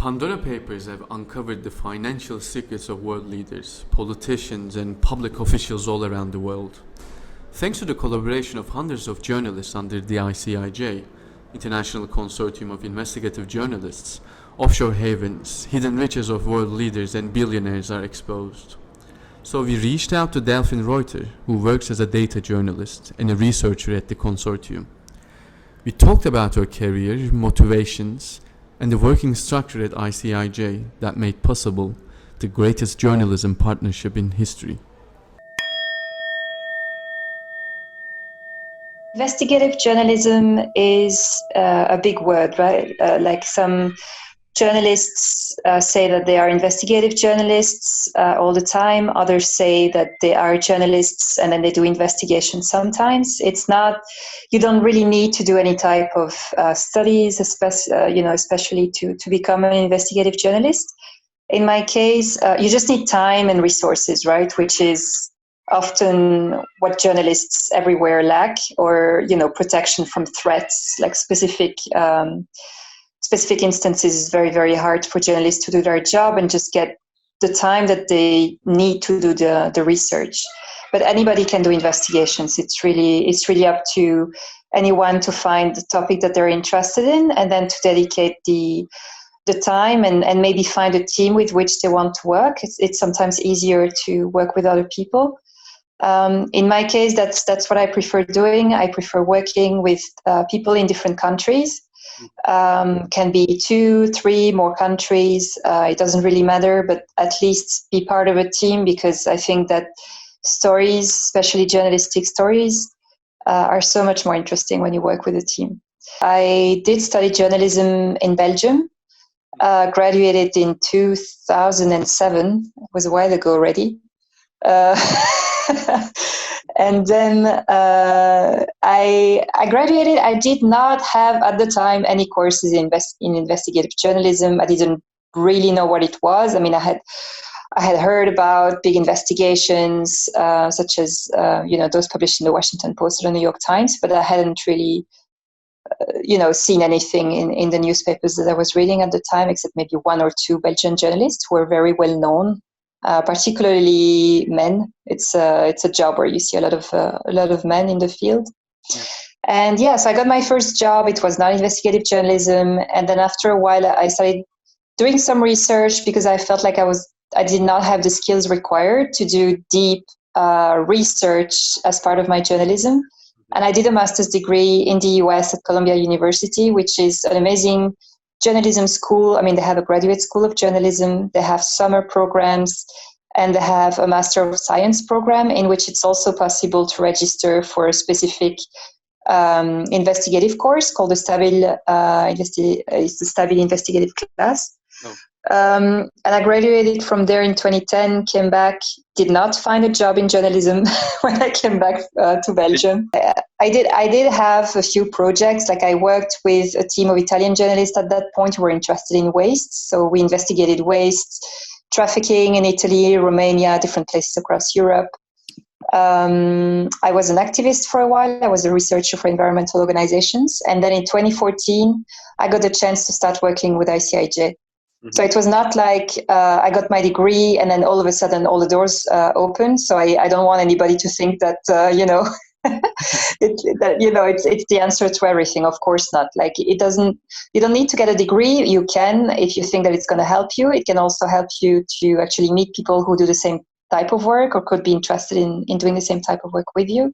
Pandora Papers have uncovered the financial secrets of world leaders, politicians, and public officials all around the world. Thanks to the collaboration of hundreds of journalists under the ICIJ, International Consortium of Investigative Journalists, offshore havens, hidden riches of world leaders and billionaires are exposed. So we reached out to Delphine Reuter, who works as a data journalist and a researcher at the consortium. We talked about her career, motivations, and the working structure at ICIJ that made possible the greatest journalism partnership in history. Investigative journalism is a big word, right? Like some journalists say that they are investigative journalists all the time. Others say that they are journalists and then they do investigations sometimes. It's not, you don't really need to do any type of studies, especially to become an investigative journalist. In my case, you just need time and resources, right? Which is often what journalists everywhere lack, or, protection from threats, like specific instances is very, very hard for journalists to do their job and just get the time that they need to do the research. But anybody can do investigations. It's really up to anyone to find the topic that they're interested in and then to dedicate the time and maybe find a team with which they want to work. It's sometimes easier to work with other people. In my case, that's what I prefer doing. I prefer working with people in different countries. Can be 2, 3 more countries. It doesn't really matter, but at least be part of a team, because I think that stories, especially journalistic stories, are so much more interesting when you work with a team. I did study journalism in Belgium, graduated in 2007. It was a while ago already. And then I graduated. I did not have at the time any courses in investigative journalism. I didn't really know what it was. I mean, I had heard about big investigations, such as those published in the Washington Post or the New York Times, but I hadn't really seen anything in the newspapers that I was reading at the time, except maybe 1 or 2 Belgian journalists who were very well known. Particularly men. It's a job where you see a lot of men in the field. Yeah. And so I got my first job. It was not investigative journalism, and then after a while, I started doing some research because I felt like I did not have the skills required to do deep research as part of my journalism. And I did a master's degree in the US at Columbia University, which is an amazing journalism school. I mean, they have a graduate school of journalism, they have summer programs, and they have a Master of Science program in which it's also possible to register for a specific investigative course called the Stabil Investigative class. Oh. And I graduated from there in 2010, came back, did not find a job in journalism when I came back to Belgium. I did have a few projects. Like I worked with a team of Italian journalists at that point who were interested in waste. So we investigated waste, trafficking in Italy, Romania, different places across Europe. I was an activist for a while. I was a researcher for environmental organizations. And then in 2014, I got the chance to start working with ICIJ. So it was not like I got my degree and then all of a sudden all the doors opened. So I don't want anybody to think that, it's the answer to everything. Of course not. Like you don't need to get a degree. You can, if you think that it's going to help you. It can also help you to actually meet people who do the same type of work or could be interested in doing the same type of work with you.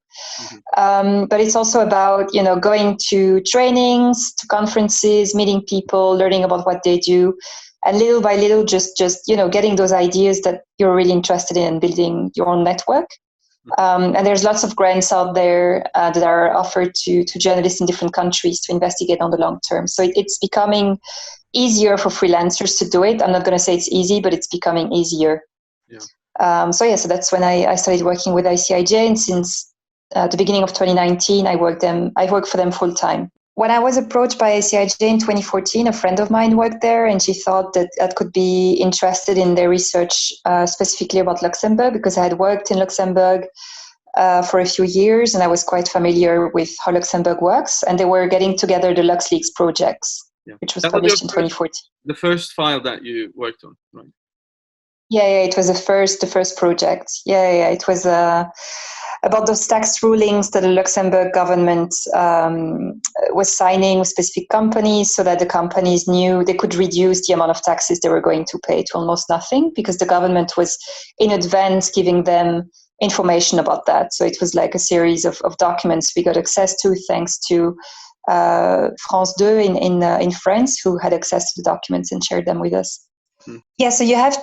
Mm-hmm. But it's also about, going to trainings, to conferences, meeting people, learning about what they do. And little by little, just getting those ideas that you're really interested in and building your own network. And there's lots of grants out there that are offered to journalists in different countries to investigate on the long term. So it's becoming easier for freelancers to do it. I'm not going to say it's easy, but it's becoming easier. Yeah. So that's when I started working with ICIJ, and since the beginning of 2019, I work for them full time. When I was approached by ICIJ in 2014, a friend of mine worked there, and she thought that I could be interested in their research specifically about Luxembourg, because I had worked in Luxembourg for a few years, and I was quite familiar with how Luxembourg works. And they were getting together the LuxLeaks projects. which was That was published in 2014. the first file that you worked on, right? Yeah, it was the first project. It was about those tax rulings that the Luxembourg government was signing with specific companies, so that the companies knew they could reduce the amount of taxes they were going to pay to almost nothing, because the government was in advance giving them information about that. So it was like a series of documents we got access to thanks to France 2 in France, who had access to the documents and shared them with us. Yeah, so you have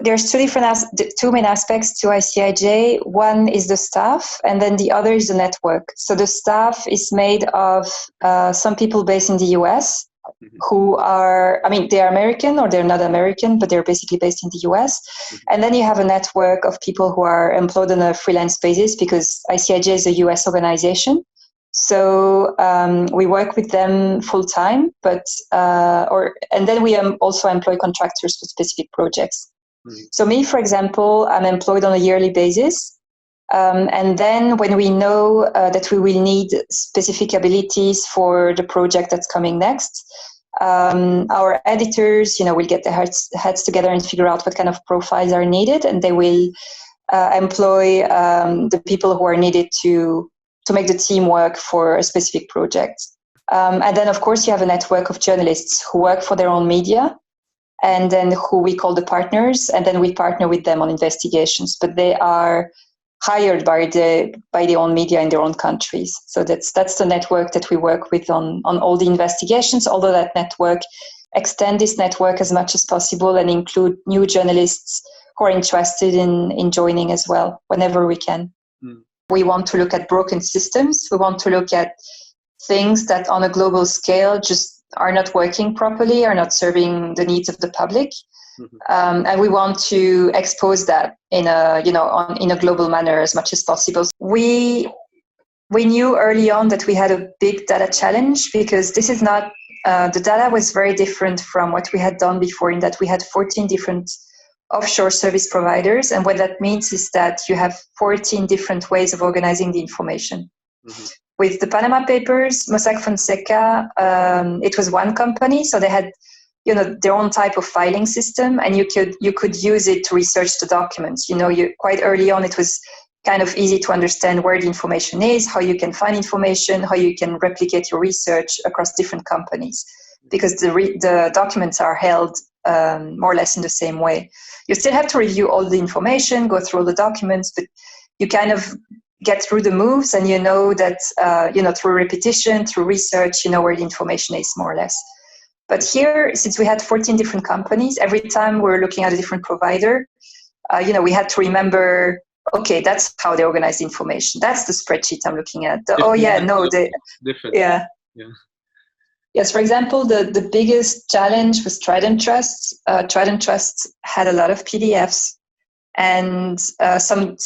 there's two main aspects to ICIJ. One is the staff, and then the other is the network. So the staff is made of some people based in the US who are, they're American or they're not American, but they're basically based in the US. And then you have a network of people who are employed on a freelance basis, because ICIJ is a US organization. So we work with them full time, and then we also employ contractors for specific projects. So me, for example, I'm employed on a yearly basis. And then when we know that we will need specific abilities for the project that's coming next, our editors, will get their heads together and figure out what kind of profiles are needed, and they will employ the people who are needed to make the team work for a specific project. And then, of course, you have a network of journalists who work for their own media, and then who we call the partners, and then we partner with them on investigations. But they are hired by their own media in their own countries. So that's the network that we work with on all the investigations, although that network, extend this network as much as possible and include new journalists who are interested in joining as well, whenever we can. We want to look at broken systems. We want to look at things that on a global scale just are not working properly, are not serving the needs of the public. And we want to expose that in a global manner as much as possible. We knew early on that we had a big data challenge, because this is not, the data was very different from what we had done before, in that we had 14 different offshore service providers. And what that means is that you have 14 different ways of organizing the information. With the Panama Papers, Mossack Fonseca, it was one company, so they had their own type of filing system, and you could use it to research the documents. Quite early on, it was kind of easy to understand where the information is, how you can find information, how you can replicate your research across different companies, because the documents are held more or less in the same way. You still have to review all the information, go through all the documents, but you kind of get through the moves, and that through repetition, through research, where the information is more or less. But here, since we had 14 different companies, every time we were looking at a different provider, we had to remember, okay, that's how they organize the information. That's the spreadsheet I'm looking at. Different. Yeah. Yes, for example, the biggest challenge was Trident Trust. Trident Trust had a lot of PDFs, and some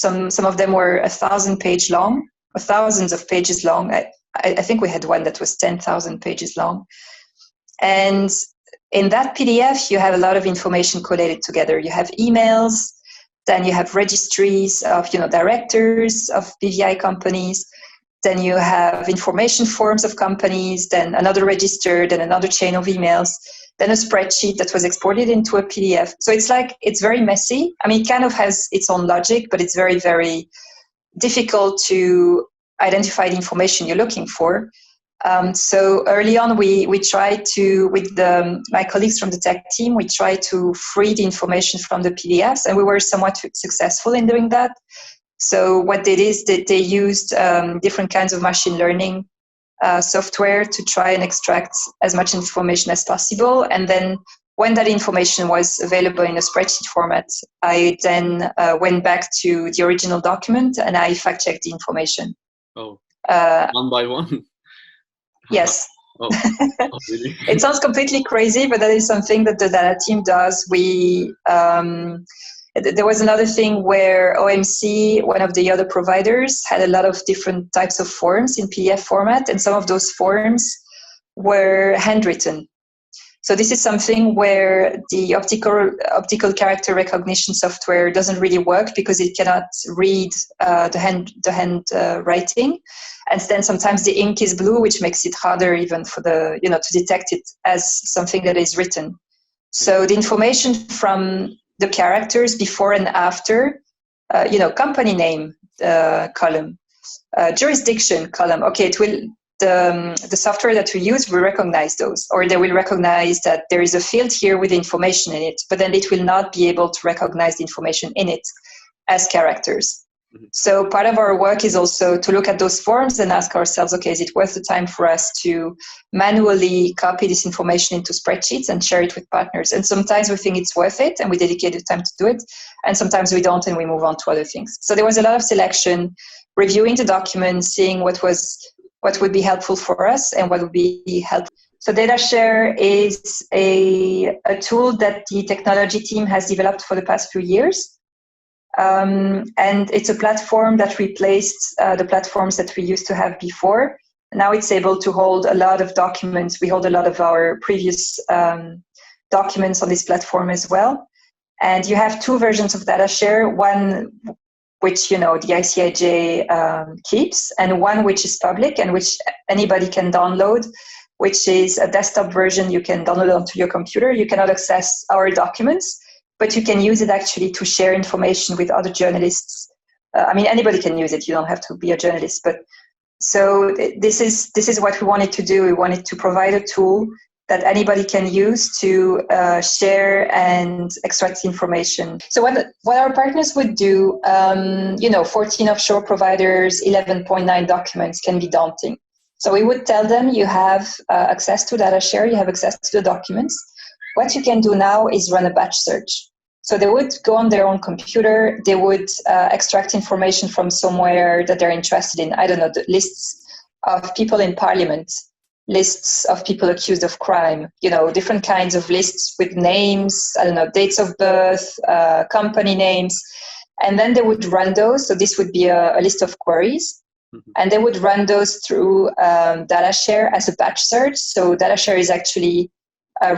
of them were 1,000 pages long, or thousands of pages long. I think we had one that was 10,000 pages long. And in that PDF, you have a lot of information collated together. You have emails, then you have registries of directors of BVI companies. Then you have information forms of companies, then another register, then another chain of emails, then a spreadsheet that was exported into a PDF. So it's very messy. It kind of has its own logic, but it's very, very difficult to identify the information you're looking for. So early on, we tried to, with my colleagues from the tech team, we tried to free the information from the PDFs, and we were somewhat successful in doing that. So what they did is that they used different kinds of machine learning software to try and extract as much information as possible. And then when that information was available in a spreadsheet format, I then went back to the original document and I fact-checked the information. Oh, one by one? Yes. Oh, really? It sounds completely crazy, but that is something that the data team does. There was another thing where OMC, one of the other providers, had a lot of different types of forms in PDF format, and some of those forms were handwritten. So this is something where the optical character recognition software doesn't really work because it cannot read the hand writing, and then sometimes the ink is blue, which makes it harder even for the to detect it as something that is written. So the information from the characters before and after, company name column, jurisdiction column. Okay, it will. The software that we use will recognize those, or they will recognize that there is a field here with information in it, but then it will not be able to recognize the information in it as characters. Mm-hmm. So part of our work is also to look at those forms and ask ourselves, okay, is it worth the time for us to manually copy this information into spreadsheets and share it with partners? And sometimes we think it's worth it and we dedicate the time to do it, and sometimes we don't and we move on to other things. So there was a lot of selection, reviewing the documents, seeing what would be helpful for us and what would be helpful. So DataShare is a tool that the technology team has developed for the past few years. And it's a platform that replaced the platforms that we used to have before. Now it's able to hold a lot of documents. We hold a lot of our previous documents on this platform as well. And you have two versions of DataShare, one which the ICIJ keeps, and one which is public and which anybody can download, which is a desktop version you can download onto your computer. You cannot access our documents, but you can use it actually to share information with other journalists. Anybody can use it. You don't have to be a journalist. But so this is what we wanted to do. We wanted to provide a tool that anybody can use to share and extract information. So what our partners would do, 14 offshore providers, 11.9 documents can be daunting. So we would tell them you have access to DataShare, you have access to the documents. What you can do now is run a batch search. So they would go on their own computer, they would extract information from somewhere that they're interested in. I don't know, the lists of people in parliament, lists of people accused of crime, different kinds of lists with names, dates of birth, company names. And then they would run those. So this would be a list of queries. Mm-hmm. And they would run those through DataShare as a batch search. So DataShare is actually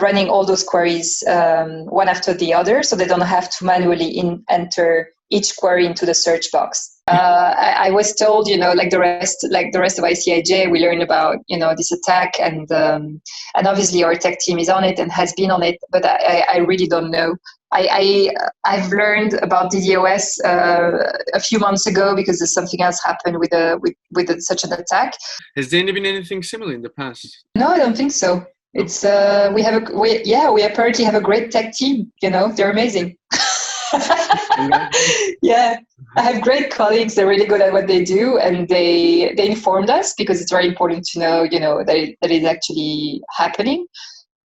running all those queries one after the other. So they don't have to manually enter each query into the search box. I was told, like the rest of ICIJ, we learned about, this attack, and obviously our tech team is on it and has been on it, but I really don't know. I've learned about DDoS a few months ago because there's something else happened with such an attack. Has there been anything similar in the past? No, I don't think so. It's we apparently have a great tech team. They're amazing. Yeah, I have great colleagues. They're really good at what they do, and they informed us because it's very important to know, that it's actually happening.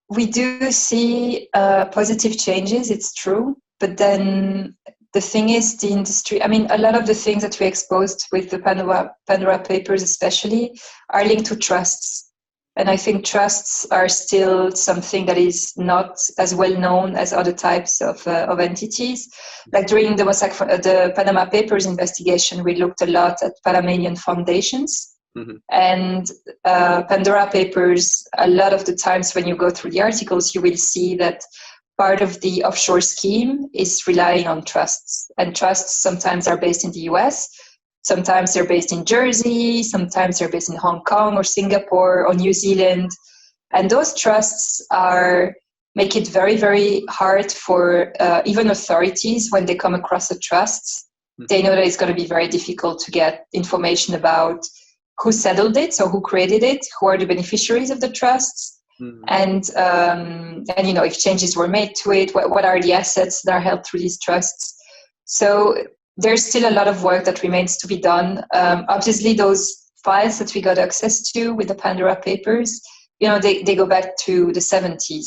We do see positive changes. It's true, but then the thing is, the industry. A lot of the things that we exposed with the Pandora Papers, especially, are linked to trusts. And I think trusts are still something that is not as well known as other types of entities. Like during the Panama Papers investigation, we looked a lot at Panamanian foundations. Mm-hmm. And Pandora Papers, a lot of the times when you go through the articles, you will see that part of the offshore scheme is relying on trusts. And trusts sometimes are based in the US. Sometimes they're based in Jersey, sometimes they're based in Hong Kong or Singapore or New Zealand. And those trusts make it very, very hard for even authorities when they come across a trust. They know that it's going to be very difficult to get information about who settled it, so who created it, who are the beneficiaries of the trusts, and if changes were made to it, what are the assets that are held through these trusts. So there's still a lot of work that remains to be done. Obviously, those files that we got access to with the Pandora Papers, they go back to the 70s.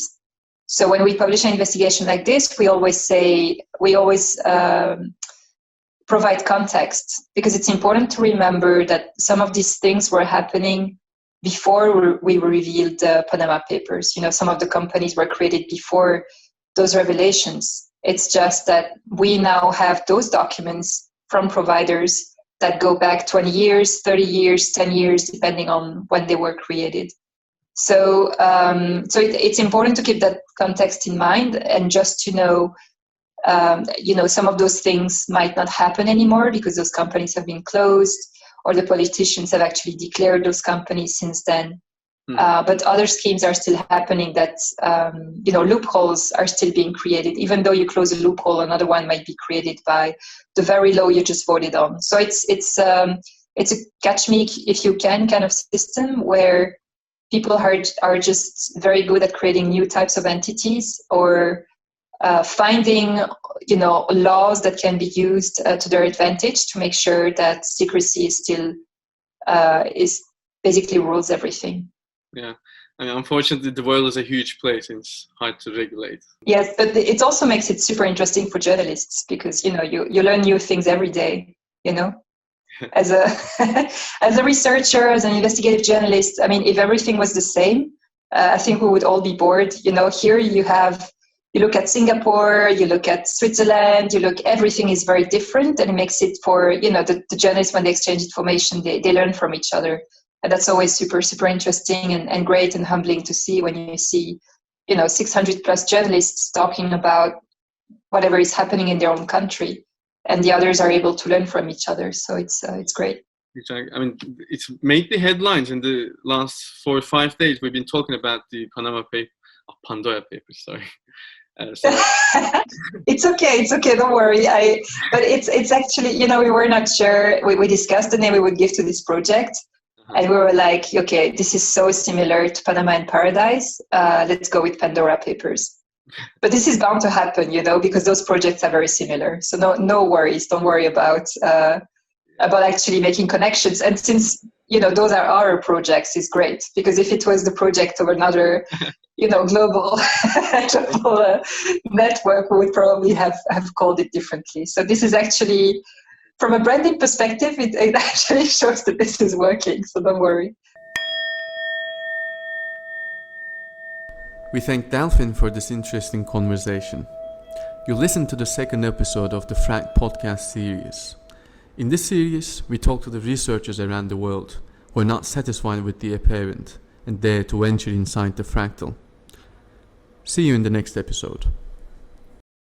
So when we publish an investigation like this, we always provide context, because it's important to remember that some of these things were happening before we revealed the Panama Papers. Some of the companies were created before those revelations. It's just that we now have those documents from providers that go back 20 years, 30 years, 10 years, depending on when they were created. So it's important to keep that context in mind, and just to know, some of those things might not happen anymore because those companies have been closed, or the politicians have actually declared those companies since then. But other schemes are still happening that, loopholes are still being created. Even though you close a loophole, another one might be created by the very law you just voted on. So it's a catch me if you can kind of system where people are just very good at creating new types of entities, or finding, laws that can be used to their advantage to make sure that secrecy is still is basically rules everything. Yeah, I mean, unfortunately, the world is a huge place and it's hard to regulate. Yes, but it also makes it super interesting for journalists because, you learn new things every day, As a as a researcher, as an investigative journalist, I mean, if everything was the same, I think we would all be bored. Here you look at Singapore, you look at Switzerland, everything is very different, and it makes it for, the journalists, when they exchange information, they learn from each other. And that's always super, super interesting and great and humbling to see when you see, 600 plus journalists talking about whatever is happening in their own country, and the others are able to learn from each other. So it's great. Exactly. I mean, it's made the headlines in the last 4 or 5 days. We've been talking about the Pandora Papers. Sorry. It's okay. Don't worry. But it's actually, we were not sure. We discussed the name we would give to this project. And we were like, okay, this is so similar to Panama and Paradise. Let's go with Pandora Papers. But this is bound to happen, because those projects are very similar. So no worries. Don't worry about actually making connections. And since, those are our projects, is great. Because if it was the project of another, global network, we would probably have called it differently. So this is actually, from a branding perspective, it actually shows that this is working, so don't worry. We thank Delphine for this interesting conversation. You listened to the second episode of the FRAC podcast series. In this series, we talk to the researchers around the world who are not satisfied with the apparent and dare to venture inside the fractal. See you in the next episode.